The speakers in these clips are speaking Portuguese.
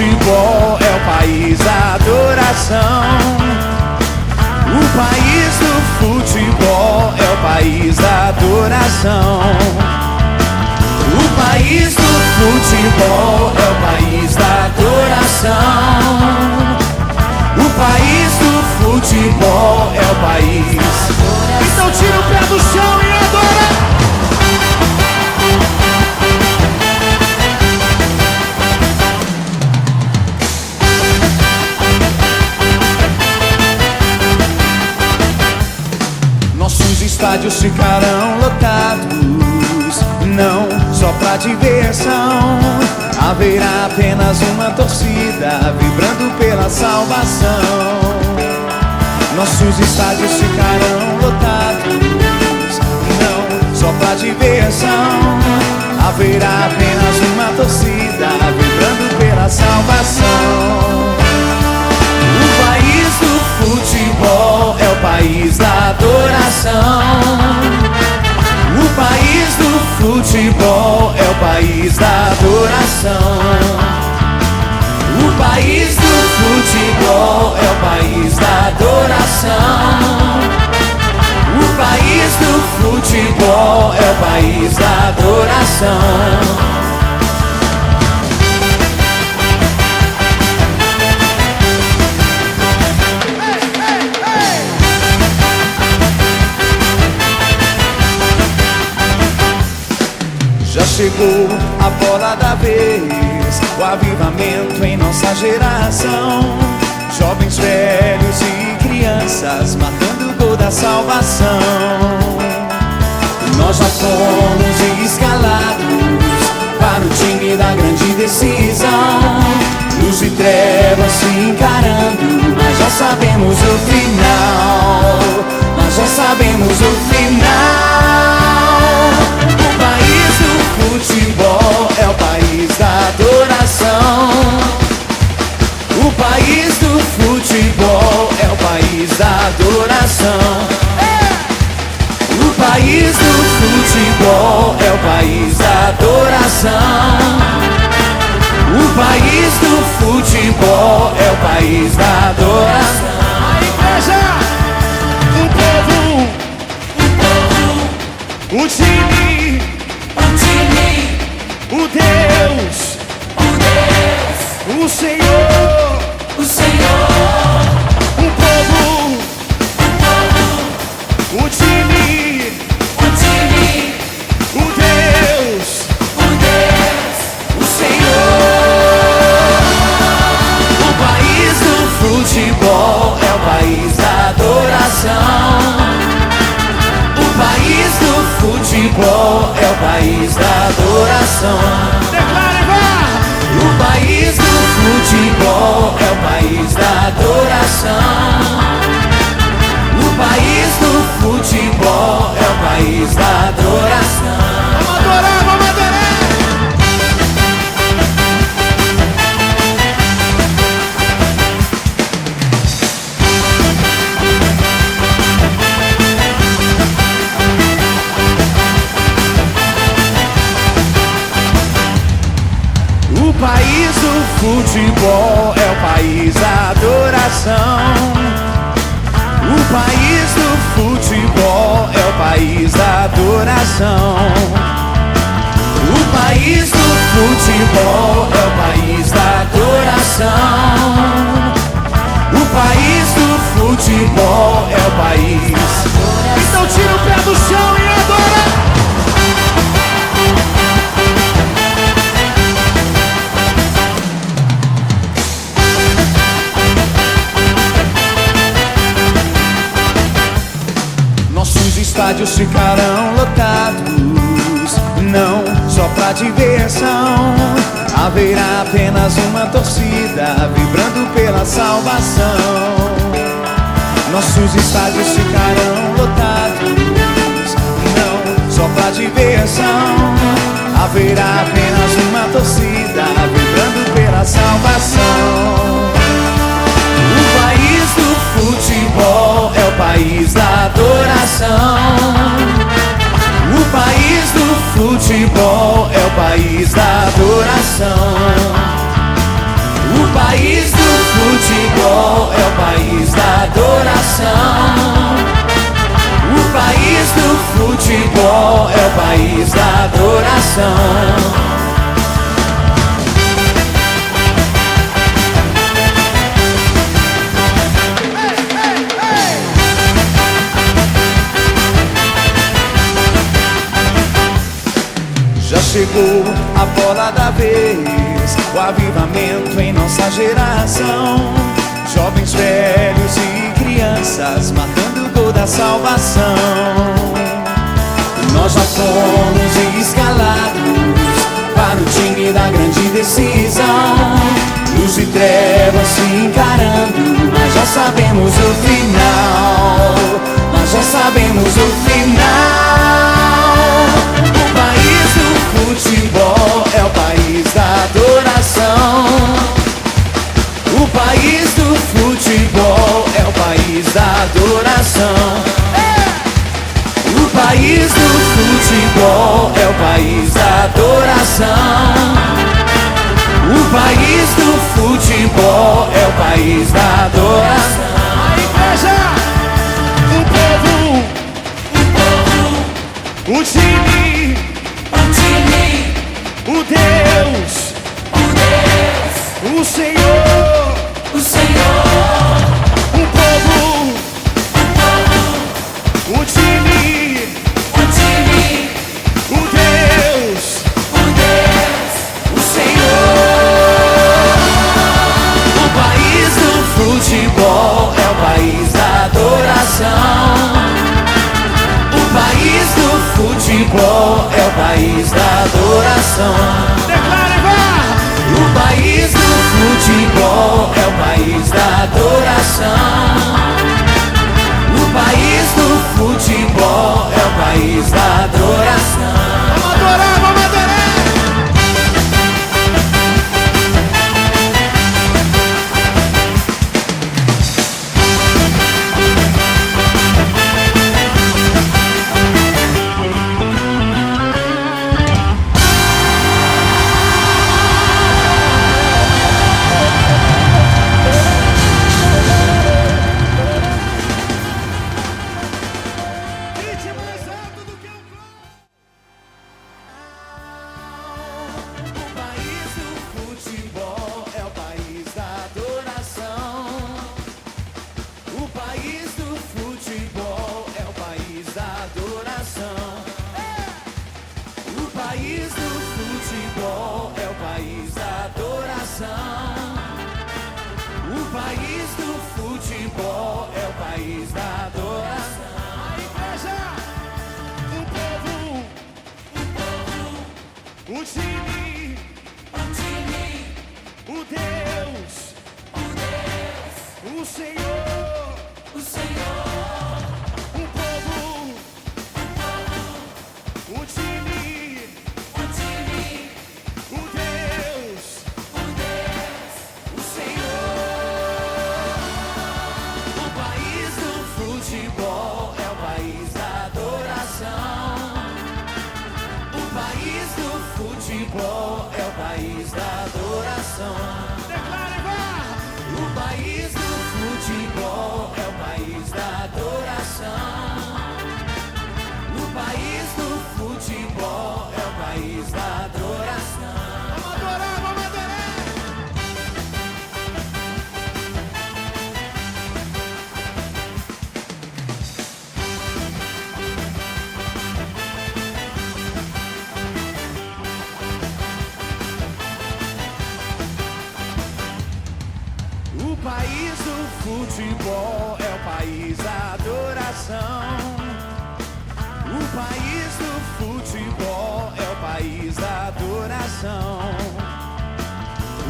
futebol é o país da adoração. O país do futebol é o país da adoração. O país do futebol é o país da adoração. O país do futebol é o país. Então tira o pé do chão e adora. Nossos estádios ficarão lotados, não só pra diversão. Haverá apenas uma torcida vibrando pela salvação. Nossos estádios ficarão lotados, não só pra diversão. Haverá apenas uma torcida vibrando pela salvação. O país do futebol é o país da adoração. O país do futebol é o país da adoração. O país do futebol é o país da adoração. O país do futebol é o país da adoração. Já chegou a bola da vez, o avivamento em nossa geração. Jovens, velhos e crianças marcando o gol da salvação. Nós já fomos escalados para o time da grande decisão. Luz e trevas se encarando, mas já sabemos o final. Mas já sabemos o final. O futebol é o país da adoração. O país do futebol é o país da adoração. O país do futebol é o país da adoração. O país do futebol é o país da adoração. A igreja, o povo, o time, o Deus, o Senhor, o povo, o time, o Deus, o Senhor. O país do futebol é o país da adoração. O país do futebol é o país da adoração. Declare, vá! O país do futebol é o país da adoração. O país do futebol é o país da adoração. Vamos adorar, vamos adorar! O país do futebol é o país da adoração. O país do futebol é o país da adoração. O país do futebol é o país da adoração. O país do futebol é o país. Então tira o pé do chão e adora. Nossos estádios ficarão lotados, não só pra diversão. Haverá apenas uma torcida vibrando pela salvação. Nossos estádios ficarão lotados, não só pra diversão. Haverá apenas uma torcida vibrando pela salvação. O país do futebol é o país da adoração. O país do futebol é o país da adoração. O país do futebol é o país da adoração. O país do futebol é o país da adoração. Já chegou a bola da vez, o avivamento em nossa geração. Jovens, velhos e crianças matando o gol da salvação. Nós já fomos escalados para o time da grande decisão. Luz e trevas se encarando, mas já sabemos o final. Mas já sabemos o final. O país do futebol é o país da adoração. O país do futebol é o país da adoração. O país do futebol é o país da adoração. O país do futebol é o país da adoração. A igreja, o povo, o time, o Deus, o Senhor, o povo, o time, o Deus, o Senhor. O país do futebol é o país da adoração. O país do futebol é o país da adoração. Declare, vá! O país do futebol é o país da adoração. O país do futebol é o país da adoração. Vamos adorar, vamos adorar! O time, o Deus, o Senhor, o povo, o time, o Deus, o Senhor. O país do futebol é o país da adoração. O país do futebol é o país da adoração. Declare, vá! O país do futebol é o país da adoração. O país do futebol é o país da adoração. Vamos adorar, vamos adorar! O país do futebol é o país da adoração. O país do futebol é o país da adoração.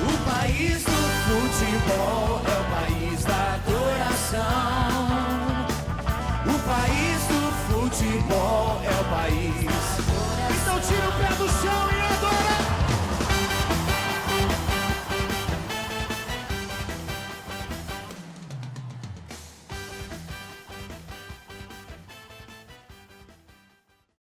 O país do futebol é o país da adoração. O país do futebol é o país. Então tira o pé do chão.